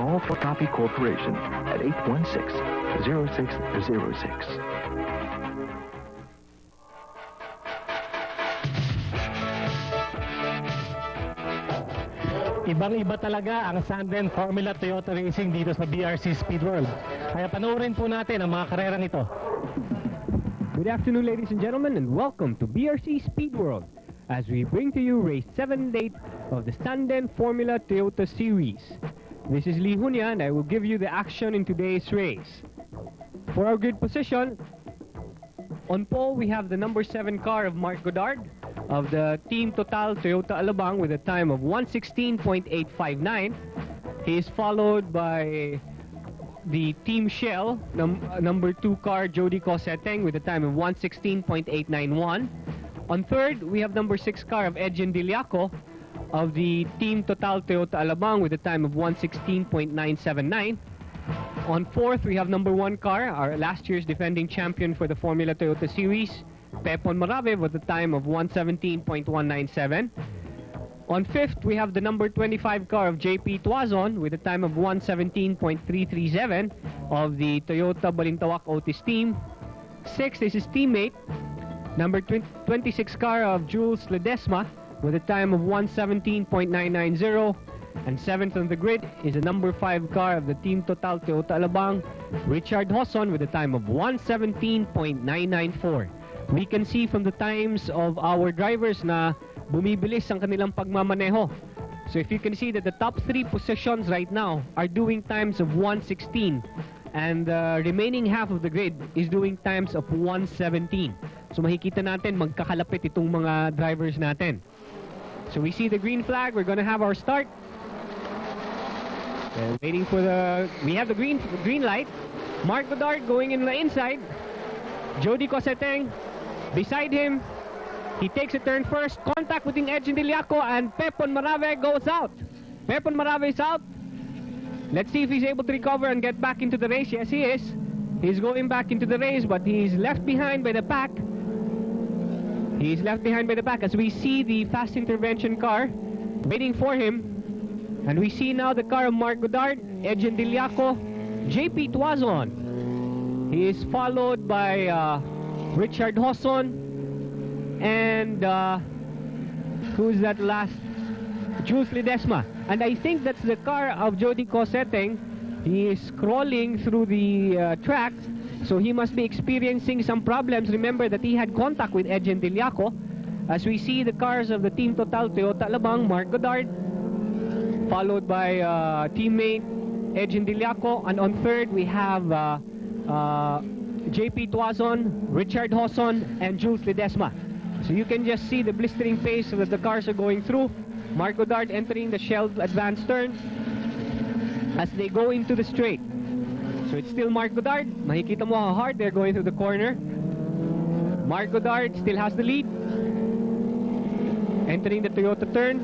Call Photocopy Corporation at 816-0606. Ibang-iba talaga ang Sanden Formula Toyota Racing dito sa BRC Speed World. Kaya panoorin po natin ang mga karerang ito. Good afternoon, ladies and gentlemen, and welcome to BRC Speed World as we bring to you race 7 and 8 of the Sanden Formula Toyota Series. This is Lee Hunya, and I will give you the action in today's race. For our grid position, on pole we have the number 7 car of Mark Goddard of the Team Total Toyota Alabang with a time of 1:16.859. He is followed by the Team Shell number 2 car Jody Coseteng with a time of 1:16.891. On third, we have number 6 car of Edgen Diliaco of the Team Total Toyota Alabang with a time of 1:16.979. On fourth, we have number 1 car, our last year's defending champion for the Formula Toyota Series, Pepon Marave, with a time of 1:17.197. On fifth, we have the number 25 car of JP Tuazon with a time of 1:17.337 of the Toyota Balintawak Otis team. Sixth is his teammate, number 26 car of Jules Ledesma with a time of 1:17.990. And seventh on the grid is the number 5 car of the Team Total Toyota Alabang, Richard Hosson, with a time of 1:17.994. We can see from the times of our drivers na bumibilis ang kanilang pagmamaneho. So if you can see that the top 3 positions right now are doing times of 1:16, and the remaining half of the grid is doing times of 1:17. So makikita natin magkakalapit itong mga drivers natin. So we see the green flag. We're going to have our start. And waiting for we have the green light. Mark Goddard going in the inside. Jody Coseteng beside him. He takes a turn first. Contact with Edgen Diliaco, and Pepon Marave goes out. Pepon Marave is out. Let's see if he's able to recover and get back into the race. Yes, he is. He's going back into the race, but he's left behind by the pack. He's left behind by the pack as we see the fast intervention car waiting for him. And we see now the car of Mark Goddard, Edgen Diliaco, JP Tuazon. He is followed by Richard Hosson, and who's that last? Jules Ledesma. And I think that's the car of Jody Coseteng. He is crawling through the tracks, so he must be experiencing some problems. Remember that he had contact with Edgen Diliaco. As we see the cars of the Team Total Toyota Alabang, Mark Goddard, followed by teammate Edgen Diliaco, and on third we have JP Tuazon, Richard Hosson, and Jules Ledesma. So you can just see the blistering pace that the cars are going through. Mark Goddard entering the Shell advanced turn as they go into the straight. So it's still Mark Goddard. Makikita mo how hard they're going through the corner. Mark Goddard still has the lead. Entering the Toyota turn,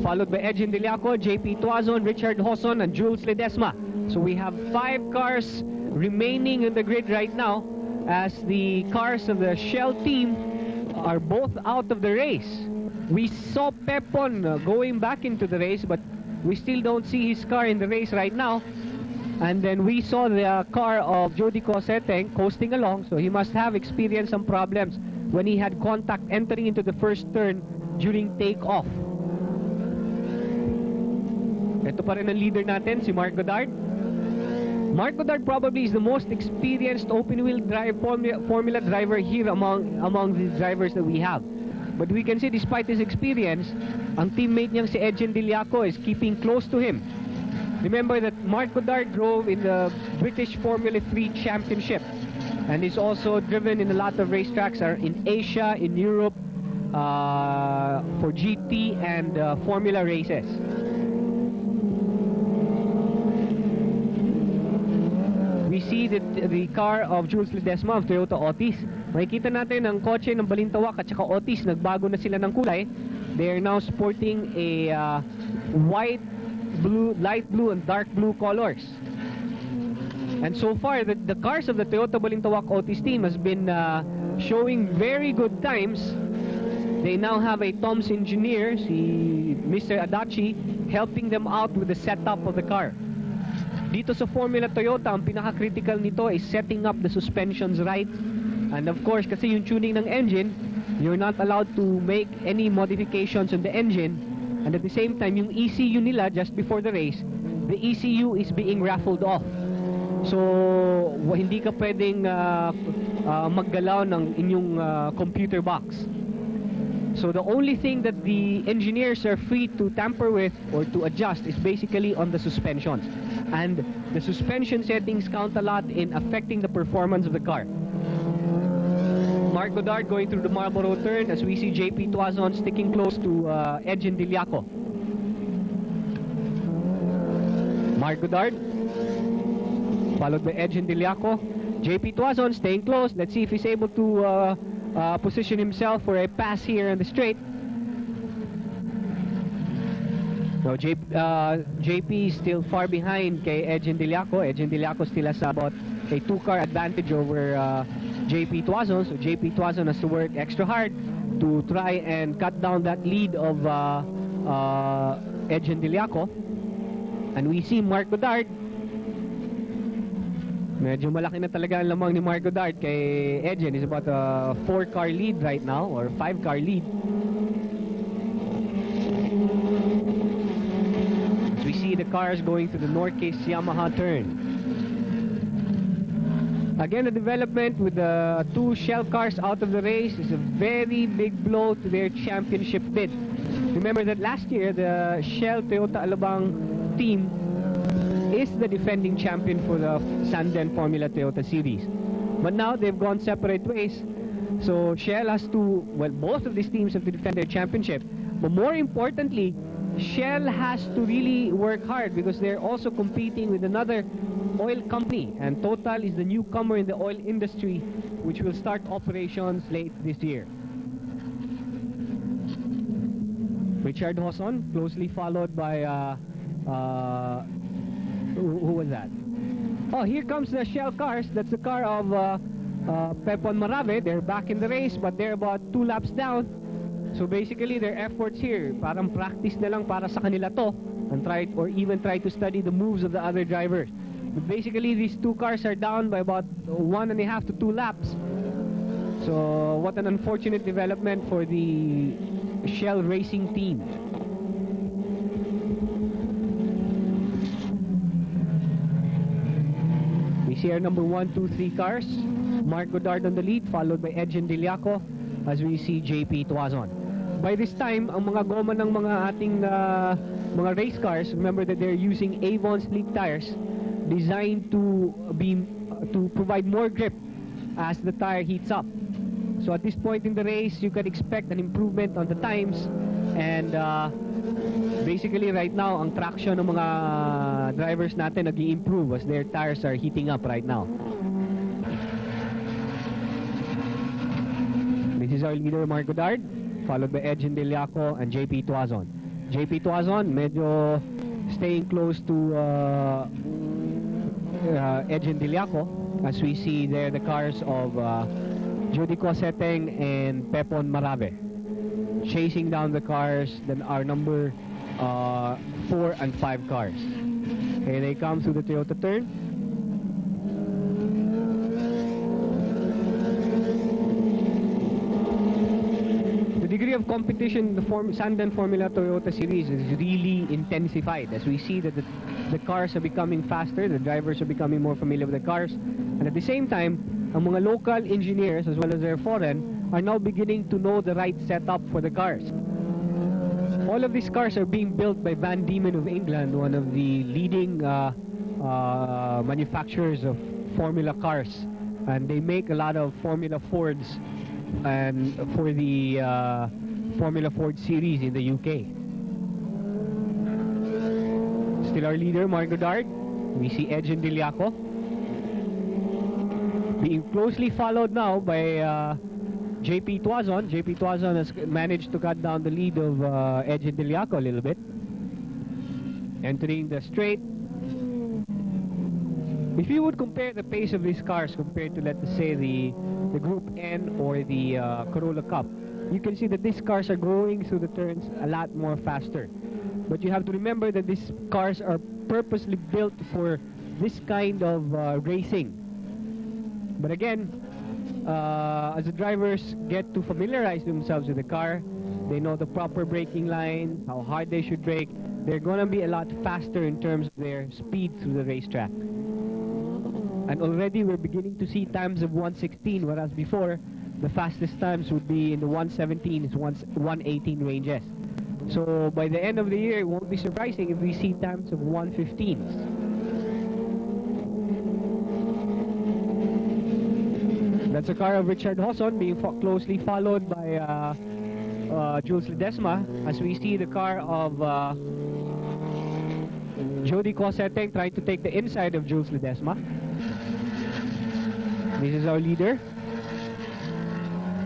followed by Edgen Diliaco, JP Tuazon, Richard Hosson, and Jules Ledesma. So we have 5 cars remaining in the grid right now as the cars of the Shell team are both out of the race. We saw Pepon going back into the race, but we still don't see his car in the race right now. And then we saw the car of Jody Coseteng coasting along, so he must have experienced some problems when he had contact entering into the first turn during takeoff. Ito pa rin ang leader natin, si Mark Goddard. Mark Goddard probably is the most experienced open-wheel drive formula driver here among the drivers that we have. But we can see despite his experience, ang teammate niyang si Edgen Diliaco is keeping close to him. Remember that Mark Goddard drove in the British Formula 3 Championship and is also driven in a lot of racetracks in Asia, in Europe, for GT and Formula races. We see that the car of Jules Ledesma of Toyota Otis. Makikita natin ang kotse ng Balintawak at saka Otis, nagbago na sila ng kulay. They are now sporting a white, blue, light blue, and dark blue colors. And so far, the cars of the Toyota Balintawak Otis team has been showing very good times. They now have a Tom's engineer, Mr. Adachi, helping them out with the setup of the car. Dito sa Formula Toyota, ang pinaka-critical nito is setting up the suspensions right. And of course, kasi yung tuning ng engine, you're not allowed to make any modifications on the engine. And at the same time, yung ECU nila just before the race, the ECU is being raffled off. So, hindi ka pwedeng maggalaw ng inyong computer box. So the only thing that the engineers are free to tamper with or to adjust is basically on the suspensions. And the suspension settings count a lot in affecting the performance of the car. Mark Goddard going through the Marlboro turn as we see JP Tuazon sticking close to Edge and Diliaco. Mark Goddard followed by Edge and Diliaco. JP Tuazon staying close. Let's see if he's able to position himself for a pass here on the straight. So JP is still far behind kay Edge and Diliaco. Edge and Diliaco still has about a 2-car advantage over JP Tuazon. So JP Tuazon has to work extra hard to try and cut down that lead of Edge and Diliaco. And we see Mark Goddard. Medyo malaki na talaga ang lamang ni Mark Goddard kay Edgen. He's about a 4-car lead right now, or 5-car lead. As we see the cars going to the Norcase Yamaha turn. Again, the development with the 2 Shell cars out of the race is a very big blow to their championship bid. Remember that last year, the Shell Toyota Alabang team is the defending champion for the Sanden Formula Toyota Series. But now they've gone separate ways. So Shell has to, well, both of these teams have to defend their championship. But more importantly, Shell has to really work hard because they're also competing with another oil company. And Total is the newcomer in the oil industry, which will start operations late this year. Richard Hosson, closely followed by who was that? Oh, here comes the Shell cars. That's the car of Pepon Marave. They're back in the race, but they're about 2 laps down. So basically, their efforts here, parang practice na lang para sa kanila to, and try to study the moves of the other drivers. But basically, these 2 cars are down by about 1.5 to 2 laps. So what an unfortunate development for the Shell Racing team. We see our number 1, 2, 3 cars. Mark Goddard on the lead, followed by Edge and Diliaco, as we see JP Tuazon. By this time, ang mga goma ng mga ating mga race cars, remember that they're using Avon Sleek tires designed to provide more grip as the tire heats up. So at this point in the race, you can expect an improvement on the times, and basically right now, ang traction ng mga drivers natin nag-i-improve as their tires are heating up right now. This is our leader, Mark Goddard, followed by Edge and Diliaco and JP Tuazon. JP Tuazon, medyo staying close to Edge and Diliaco, as we see there the cars of Judico Seteng and Pepon Marave chasing down the cars that are number 4 and 5 cars. Here they come through the Toyota turn. The degree of competition in the Sanden Formula Toyota Series is really intensified as we see that the cars are becoming faster, the drivers are becoming more familiar with the cars, and at the same time, ang mga local engineers as well as their foreign are now beginning to know the right setup for the cars. All of these cars are being built by Van Diemen of England, one of the leading manufacturers of Formula cars, and they make a lot of Formula Fords and for the Formula Ford series in the UK. Still our leader, Mark Goddard. We see Edge and Diliaco being closely followed now by JP Tuazon. JP Tuazon has managed to cut down the lead of Edge and Diliaco a little bit. Entering the straight. If you would compare the pace of these cars compared to, let's say, the Group N or the Corolla Cup, you can see that these cars are going through the turns a lot more faster. But you have to remember that these cars are purposely built for this kind of racing. But again, as the drivers get to familiarize themselves with the car, they know the proper braking line, how hard they should brake, they're going to be a lot faster in terms of their speed through the racetrack. And already we're beginning to see times of 116, whereas before, the fastest times would be in the 117s, 118 ranges. So by the end of the year, it won't be surprising if we see times of 115s. That's a car of Richard Hosson being closely followed by Jules Ledesma, as we see the car of Jody Cosseteng trying to take the inside of Jules Ledesma. This is our leader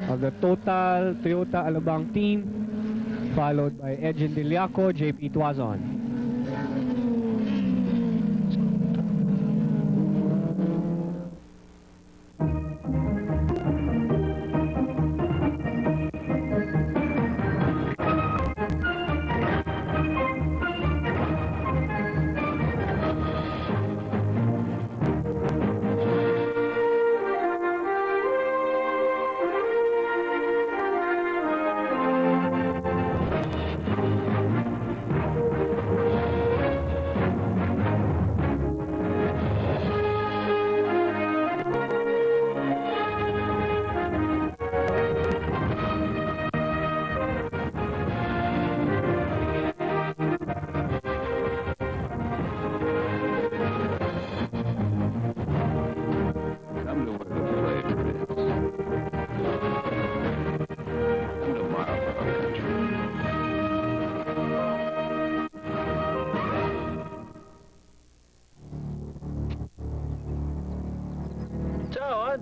of the Total Toyota Alabang team, followed by Edgen Diliaco, JP Tuazon.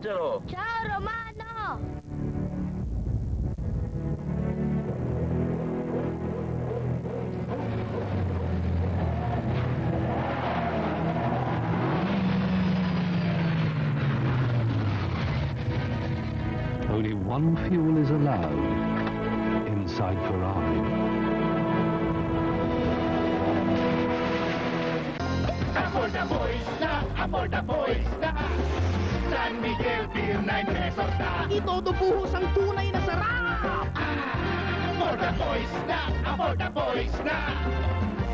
Angelo. Ciao, Romano! Only one fuel is allowed inside Ferrari. Aboard the boys na! Aboard the boys na! San Miguel Beer 9 pesos na! Itodo buhos ang tunay na sarap! Aboard the boys na! Aboard the boys na!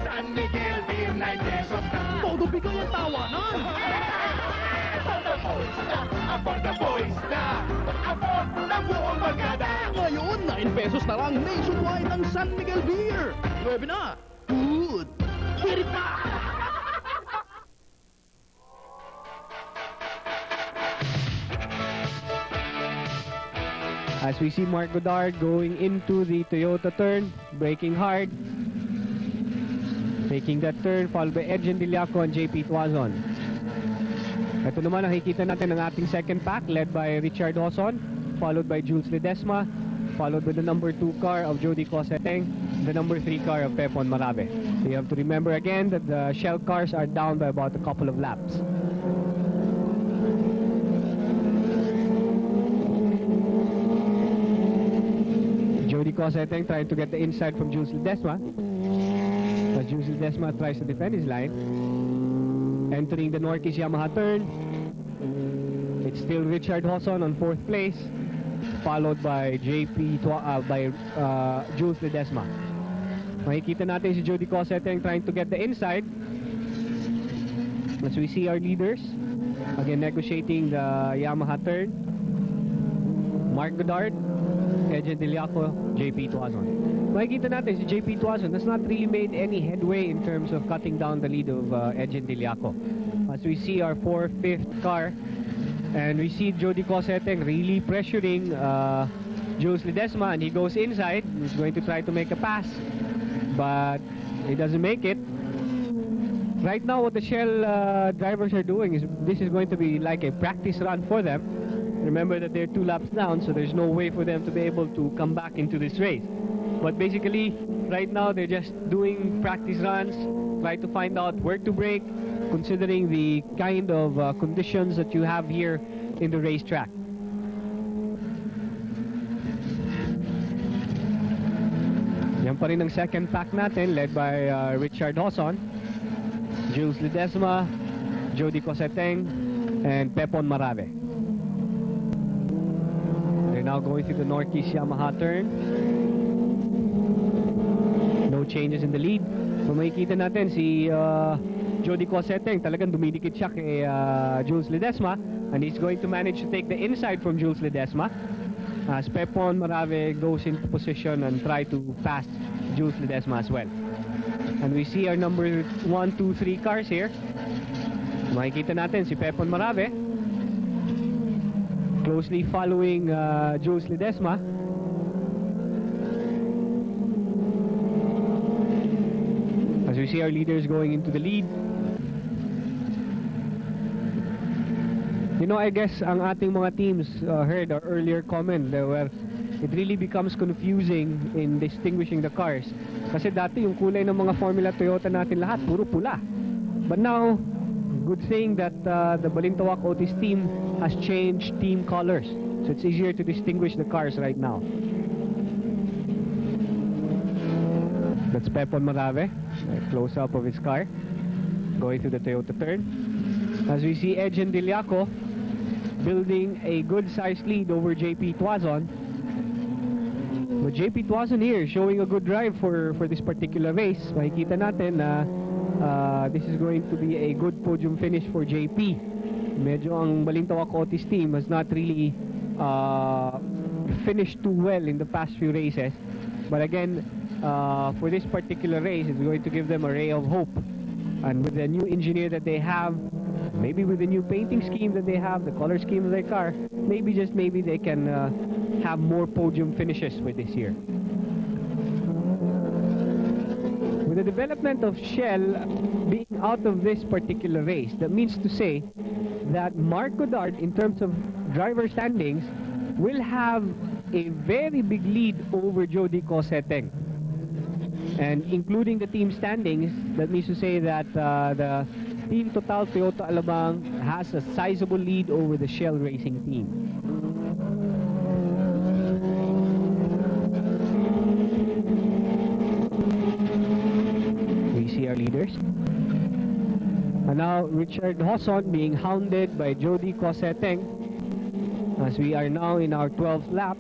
San Miguel Beer 9 pesos na! Todo bigay ang tawanan! Aboard the boys na! Aboard the boys na! Aboard ng buong barkada! Ngayon, 9 pesos na lang nationwide ang San Miguel Beer! 9 na! Good! Hirit pa! As we see Mark Godard going into the Toyota turn, braking hard, taking that turn, followed by Edgen Diliaco and JP Tuazon. Ito naman nakikita natin ang ating second pack, led by Richard Hosson, followed by Jules Ledesma, followed by the number 2 car of Jody Cosseteng, the number 3 car of Pepon Marabe. So you have to remember again that the Shell cars are down by about a couple of laps. Jody Cosseteng trying to get the inside from Jules Ledesma, as Jules Ledesma tries to defend his line. Entering the Norquist Yamaha turn, it's still Richard Hosson on 4th place, followed by Jules Ledesma. Makikita natin si Jody Cosseteng trying to get the inside, as we see our leaders again negotiating the Yamaha turn. Mark Godard, Edgen Diliaco, JP Tuazon. Makikita natin si JP Tuazon has not really made any headway in terms of cutting down the lead of Edgen Diliaco. As we see our 4th, 5th car, and we see Jody Cosseteng really pressuring Jules Ledesma, and he goes inside. He's going to try to make a pass, but he doesn't make it. Right now what the Shell drivers are doing is this is going to be like a practice run for them. Remember that they're 2 laps down, so there's no way for them to be able to come back into this race. But basically, right now they're just doing practice runs, try to find out where to brake, considering the kind of conditions that you have here in the racetrack. Yan pa rin ang second pack natin, led by Richard Hosson, Jules Ledesma, Jody Coseteng and Pepon Marave. They're now going through the Northeast Yamaha turn. No changes in the lead. So makikita natin si Jody Coseteng talagang dumidikit siya kay Jules Ledesma, and he's going to manage to take the inside from Jules Ledesma as Pepon Marave goes into position and try to pass Jules Ledesma as well. And we see our number 1, 2, 3 cars here. Makikita natin si Pepon Marave closely following Jules Ledesma. As we see our leaders going into the lead. You know, I guess ang ating mga teams heard our earlier comment where it really becomes confusing in distinguishing the cars. Kasi dati yung kulay ng mga Formula Toyota natin lahat, puro pula. But now, good thing that the Balintawak Otis team has changed team colors. So it's easier to distinguish the cars right now. That's Pepon Marave, a close-up of his car, going through the Toyota turn. As we see Edgen Diliaco building a good-sized lead over JP Tuazon. But JP Tuazon here showing a good drive for this particular race. Makikita natin na this is going to be a good podium finish for JP. Medyo ang Balintawak Otis team has not really finished too well in the past few races. But again, for this particular race, it's going to give them a ray of hope. And with the new engineer that they have, maybe with the new painting scheme that they have, the color scheme of their car, maybe just maybe they can have more podium finishes for this year. With the development of Shell being out of this particular race, that means to say that Mark Goddard, in terms of driver standings, will have a very big lead over Jody Coseteng. And including the team standings, that means to say that the Team Total Toyota Alabang has a sizable lead over the Shell Racing team. We see our leaders. And now Richard Hosson being hounded by Jody Coseteng as we are now in our 12th lap,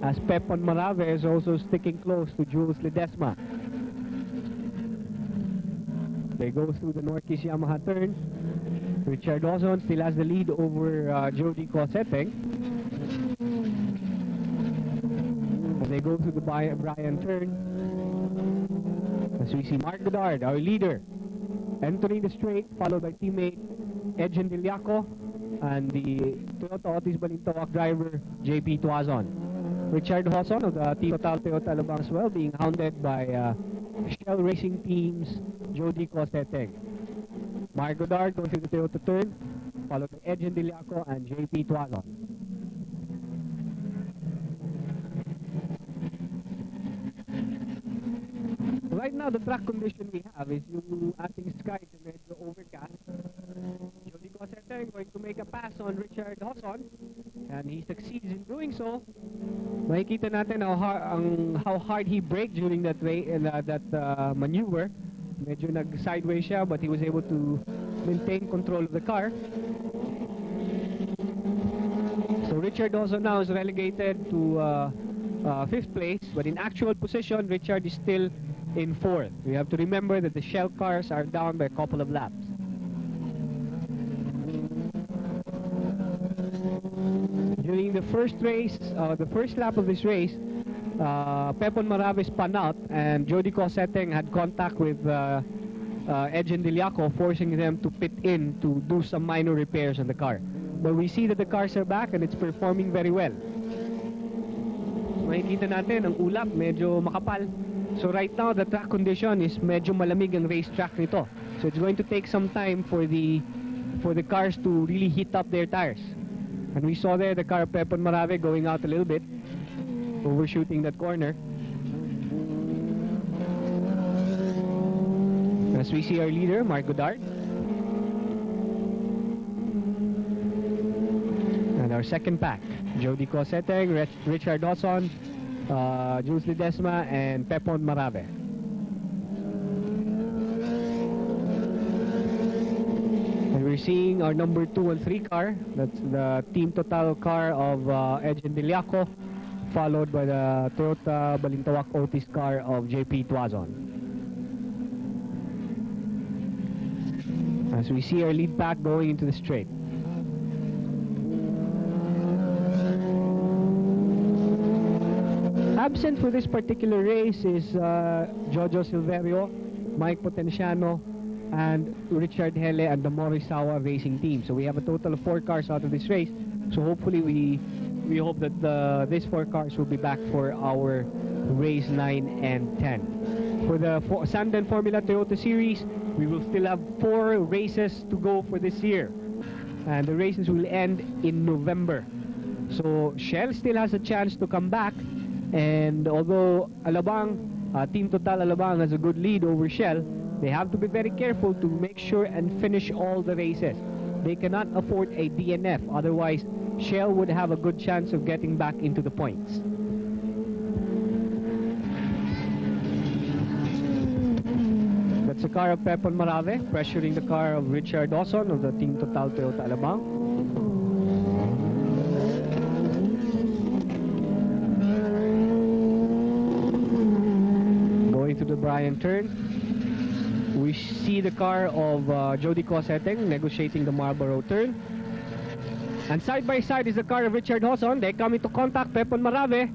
as Pepon Marave is also sticking close to Jules Ledesma. They go through the Northeast Yamaha turn. Richard Hosson still has the lead over Jody Coseteng. As they go through the Brian turn, as we see Mark Goddard, our leader, entering the straight, followed by teammate Edgen Diliaco and the Toyota Otis Balintawak driver JP Tuazon. Richard Hosson of the Team Total Toyota Alabang as well, being hounded by Shell Racing Team's Jody Coseteng. Mark Goddard going through the Toyota turn, followed by Edgen Diliaco and JP Tuazon. Right now, the track condition we have is yung ating skies medyo overcast. Jody Coseteng going to make a pass on Richard Hosson, and he succeeds in doing so. Makikita natin how hard he braked during that maneuver. Medyo nag-sideways siya, but he was able to maintain control of the car. So Richard Hosson now is relegated to 5th place, but in actual position, Richard is still in 4th. We have to remember that the Shell cars are down by a couple of laps. During the first race, the first lap of this race, Pepon Marave spun out and Jody Coseteng had contact with Edgen Diliaco, forcing them to pit in to do some minor repairs on the car. But we see that the cars are back and it's performing very well. Makikita natin ang ulap medyo makapal. So right now the track condition is medyo malamig ang racetrack nito. So it's going to take some time for the cars to really heat up their tires. And we saw there the car of Pepon Marave going out a little bit, overshooting that corner. As we see our leader, Mark Goddard. And our second pack, Jody Coseteng, Richard Hosson, Jules Ledesma, and Pepon Marave. seeing our number 2 and 3 car. That's the Team Total car of Edge and Diliaco, followed by the Toyota Balintawak Otis car of JP Tuazon. As we see our lead pack going into the straight. Absent for this particular race is Jojo Silverio, Mike Potenciano, and Richard Hele and the Morisawa racing team. So we have a total of 4 cars out of this race. So hopefully we hope that these 4 cars will be back for our race 9 and 10. For the Sanden Formula Toyota Series, we will still have 4 races to go for this year. And the races will end in November. So Shell still has a chance to come back. And although Alabang, Team Total Alabang has a good lead over Shell, they have to be very careful to make sure and finish all the races. They cannot afford a DNF, otherwise Shell would have a good chance of getting back into the points. That's the car of Pepon Marave, pressuring the car of Richard Dawson of the Team Total Toyota Alabang. To the Bryan turn, we see the car of Jody Coseteng negotiating the Marlborough turn, and side by side is the car of Richard Dawson. They come into contact. Pepon Marave,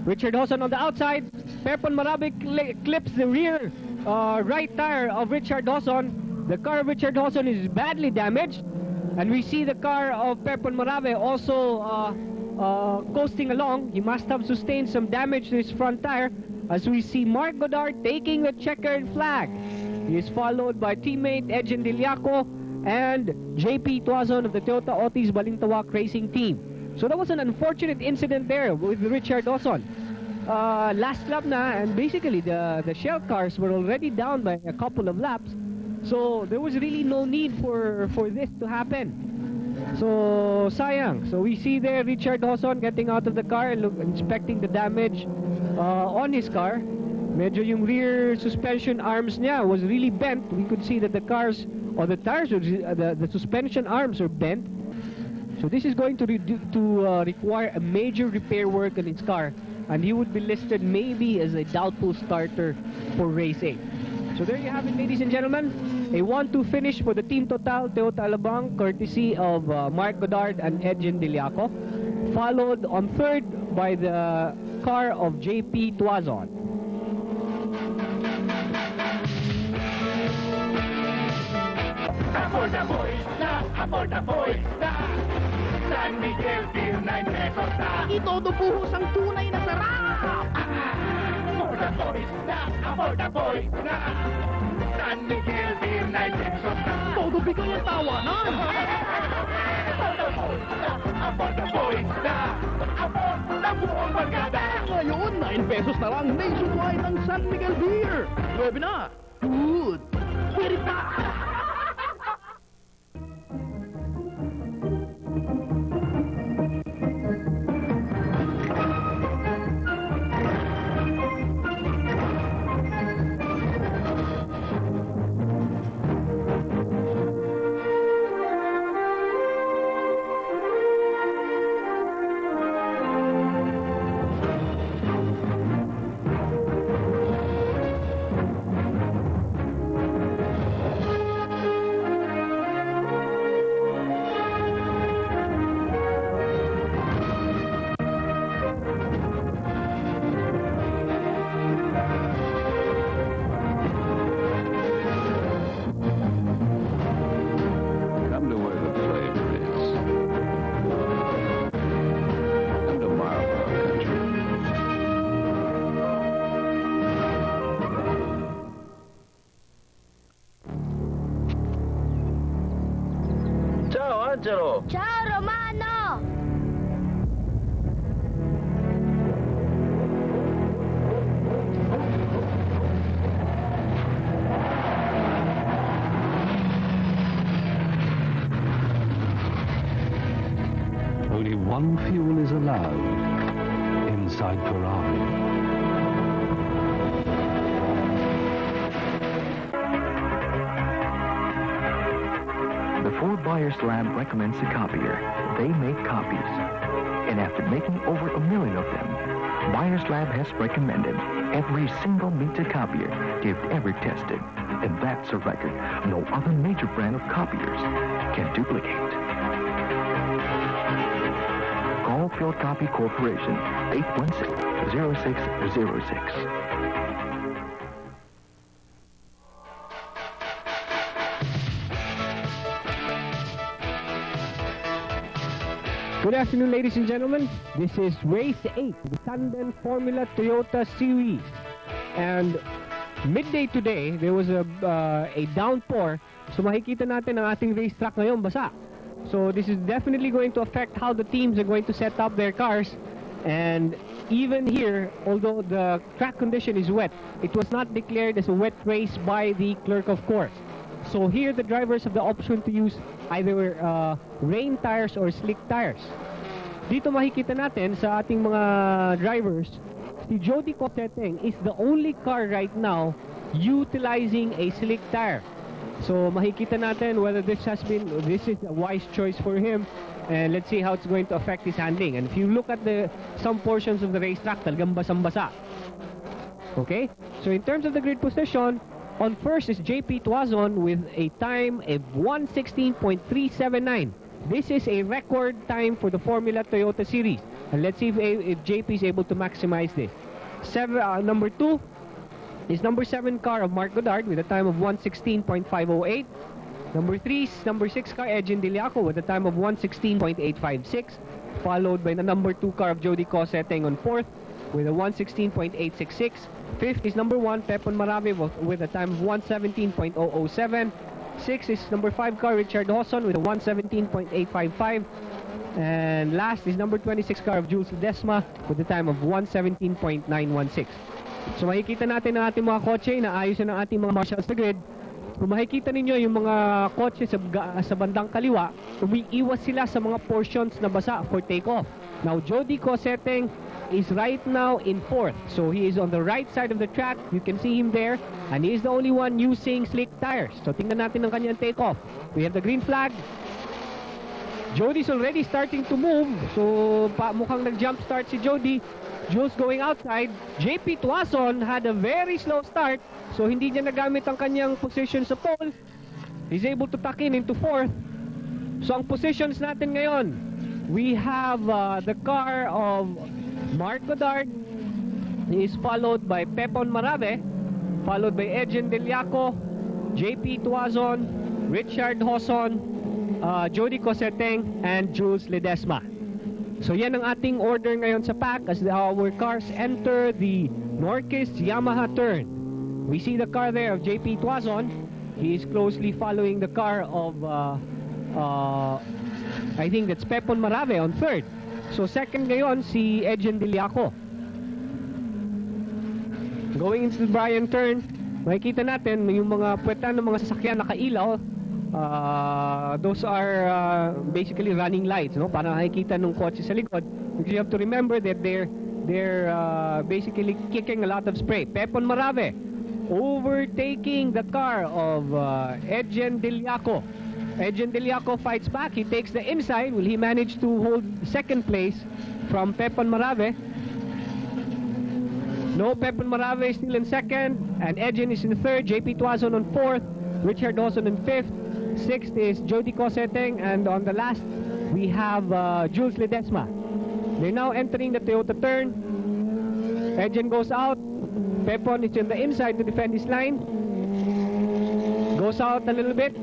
Richard Dawson on the outside. Pepon Marave clips the rear right tire of Richard Dawson. The car of Richard Dawson is badly damaged, and we see the car of Pepon Marave also coasting along. He must have sustained some damage to his front tire, as we see Mark Godard taking the checkered flag. He is followed by teammate Edge and Diliaco and JP Tuazon of the Toyota Otis Balintawak racing team. So that was an unfortunate incident there with Richard Dawson. Last lap na, and basically the Shell cars were already down by a couple of laps. So there was really no need for this to happen. So sayang. So we see there Richard Dawson getting out of the car and inspecting the damage on his car. Medyo yung rear suspension arms niya was really bent. We could see that the cars or the tires, the suspension arms are bent. So this is going to require a major repair work on his car, and he would be listed maybe as a doubtful starter for race 8. So there you have it, ladies and gentlemen. A 1-2 finish for the Team Total Toyota Alabang, courtesy of Mark Godard and Edgen Diliaco, followed on third by the car of JP Tuazon. For the boys na, for the boys na, San Miguel Beer 9 pesos na. Ito buhos ang tunay na sarap! For the boys na, for the boys na, San Miguel Beer 9 pesos na. Todo bigay ang tawanan! For the boys na, for the boys na, for the buong barkada. Ngayon, 9 pesos na lang nationwide ang San Miguel Beer. 9 na. Good. Perita. Angelo. Ciao, Romano! Only one fuel is allowed inside Ferrari. Before Buyers Lab recommends a copier, they make copies. And after making over 1 million of them, Buyers Lab has recommended every single meter copier they've ever tested. And that's a record no other major brand of copiers can duplicate. Call Field Copy Corporation, 816-0606. Good afternoon, ladies and gentlemen. This is Race 8, the Tandem Formula Toyota Series. And midday today, there was a downpour. So makikita natin ang ating racetrack ngayon basa. So this is definitely going to affect how the teams are going to set up their cars. And even here, although the track condition is wet, it was not declared as a wet race by the clerk of course. So here the drivers have the option to use either rain tires or slick tires. Dito makikita natin sa ating mga drivers, si Jody Coseteng is the only car right now utilizing a slick tire. So makikita natin whether this is a wise choice for him, and let's see how it's going to affect his handling. And if you look at some portions of the racetrack, talagang basang-basa. Okay? So in terms of the grid position, on first is JP Tuazon with a time of 1:16.379. This is a record time for the Formula Toyota Series. And let's see if JP is able to maximize this. Number 2 is number 7 car of Mark Goddard with a time of 1:16.508. Number 3 is number 6 car Edgin Diliaco with a time of 1:16.856. Followed by the number 2 car of Jody Coseteng on 4th with a 1:16.866. 5th is number 1 Pepon Marave with a time of 1:17.007. 6th is number 5 car Richard Hosson with a 1:17.855. And last is number 26 car of Jules Ledesma with a time of 1:17.916. So makikita natin ang ating mga kotse na ayos na ang ating mga marshals na grid. Kung makikita ninyo yung mga kotse sa bandang kaliwa, umiiwas sila sa mga portions na basa for takeoff. Now, Jody Coseteng is right now in 4th. So he is on the right side of the track. You can see him there. And he is the only one using slick tires. So tingnan natin ang kanyang takeoff. We have the green flag. Jody's already starting to move. So mukhang nag-jump start si Jody. Jules going outside. JP Tuazon had a very slow start. So hindi niya nagamit ang kanyang position sa pole. He's able to tuck in into 4th. So ang positions natin ngayon, we have the car of Mark Goddard. He is followed by Pepon Marave, followed by Edgin Diliaco, JP Tuazon, Richard Hosson, Jody Coseteng, and Jules Ledesma. So yan ang ating order ngayon sa pack as our cars enter the Norquist Yamaha turn. We see the car there of JP Tuazon. He is closely following the car of I think that's Pepon Marave on 3rd. So second ngayon si Edgin Diliaco. Going into the Bryan turn, makikita natin yung mga puwetan ng mga sasakyan nakailaw. Those are basically running lights, no? Para nakikita ng kotse sa likod. Because you have to remember that they're basically kicking a lot of spray. Pepon Marave overtaking the car of Edgin Diliaco. Edgin Diliaco fights back. He takes the inside. Will he manage to hold second place from Pepon Marave? No, Pepon Marave is still in second. And Edgin is in third. JP Tuazon on 4th. Richard Dawson in 5th. 6th is Jody Coseteng. And on the last, we have Jules Ledesma. They're now entering the Toyota turn. Edgin goes out. Pepon is on the inside to defend his line. Goes out a little bit.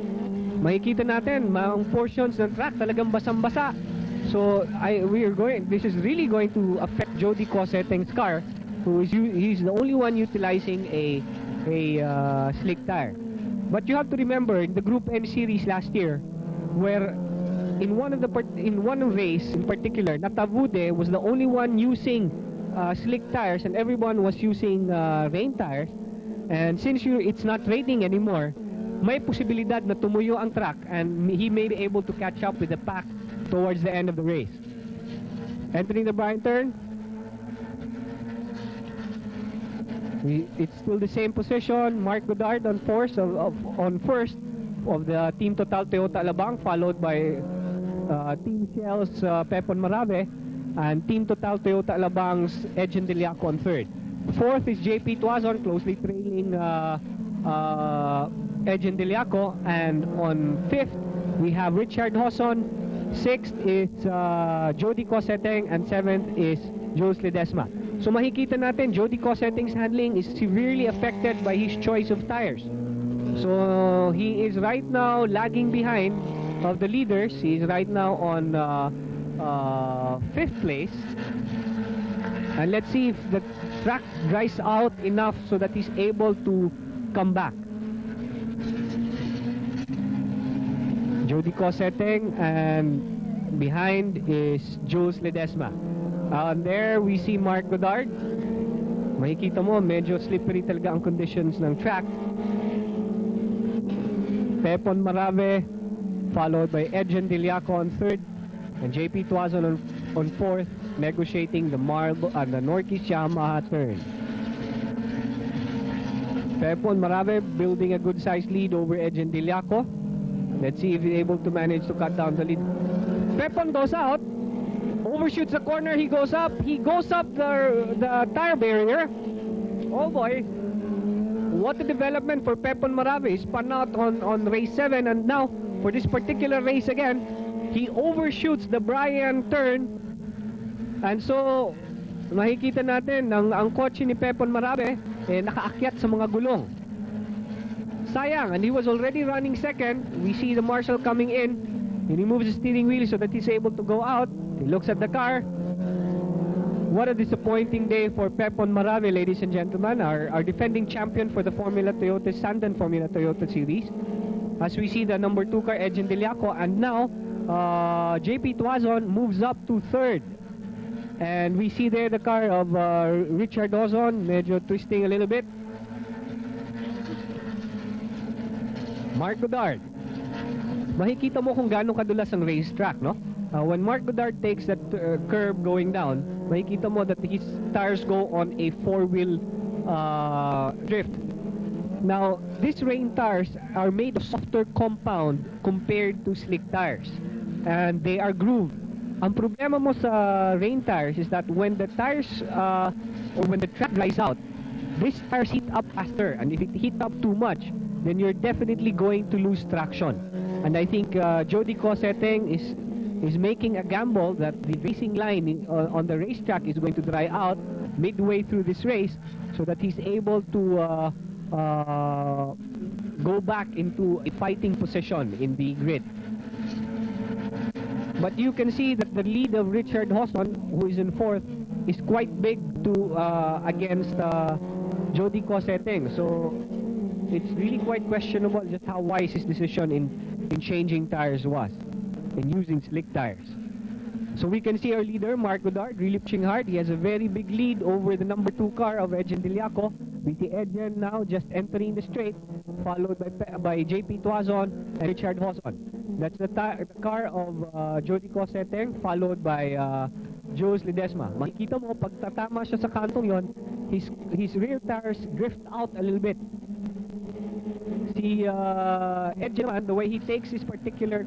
Makikita natin, mga portions ng track talagang basang-basa. So this is really going to affect Jody Coseteng's car, he's the only one utilizing a slick tire. But you have to remember in the Group N series last year, where in one race in particular, Natavude was the only one using slick tires and everyone was using rain tires. And since it's not raining anymore, may posibilidad na tumuyo ang track and he may be able to catch up with the pack towards the end of the race. Entering the Bryan turn. It's still the same position. Mark Goddard on first, of the Team Total Toyota Alabang, followed by Team Shell's Pepon Marave, and Team Total Toyota Alabang's Edgen Deliaco on third. Fourth is JP Tuazon, closely trailing Edgen Deliaco, and on fifth we have Richard Hoson. Sixth is Jody Coseteng, and seventh is Jules Ledesma. So makikita natin, Jody Coseteng's handling is severely affected by his choice of tires. So he is right now lagging behind of the leaders. He is right now on fifth place. And let's see if the track dries out enough so that he's able to come back. Jody Coseteng, and behind is Jules Ledesma. And there we see Mark Godard. Makikita mo, medyo slippery talaga ang conditions ng track. Pepon Marave, followed by Edgen Deliaco on third, and JP Tuazon on fourth, negotiating the Northeast Yamaha turn. Pepon Marave building a good-sized lead over Edgen Deliaco. Let's see if he's able to manage to cut down the lead. Pepon goes out, overshoots the corner, he goes up the tire barrier. Oh boy, what a development for Pepon Marave. He spun out on race 7, and now for this particular race again, he overshoots the Brian turn. And so makikita natin ang kotse ni Pepon Marave nakaakyat sa mga gulong. Sayang, and he was already running second. We see the marshal coming in, and he moves the steering wheel so that he's able to go out. He looks at the car. What a disappointing day for Pepon Marave, ladies and gentlemen, our defending champion for the Sandan Formula Toyota Series. As we see the number 2 car, Edgen Deliaco, and now JP Tuazon moves up to third. And we see there the car of Richard Ozon, medyo twisting a little bit. Mark Godard. Makikita mo kung gaano kadulas ang racetrack, no? When Mark Godard takes that curve going down, makikita mo that his tires go on a four-wheel drift. Now, these rain tires are made of softer compound compared to slick tires, and they are grooved. Ang problema mo sa rain tires is that when the tires or when the track dries out, these tires heat up faster, and if it heat up too much, then you're definitely going to lose traction. And I think Jody Coseteng is making a gamble that the racing line on the racetrack is going to dry out midway through this race, so that he's able to go back into a fighting position in the grid. But you can see that the lead of Richard Hoson, who is in fourth, is quite big against Jody Coseteng. So it's really quite questionable just how wise his decision in changing tires was, in using slick tires. So we can see our leader, Mark Godard, really pushing hard. He has a very big lead over the number 2 car of Edgen Deliaco. We see Edgen now just entering the straight, followed by JP Tuazon and Richard Hoson. That's the car of Jody Coseteng, followed by Jules Ledesma. Makikita mo, pag tatama siya sa kantong yon, his rear tires drift out a little bit. Si Edgen, the way he takes his particular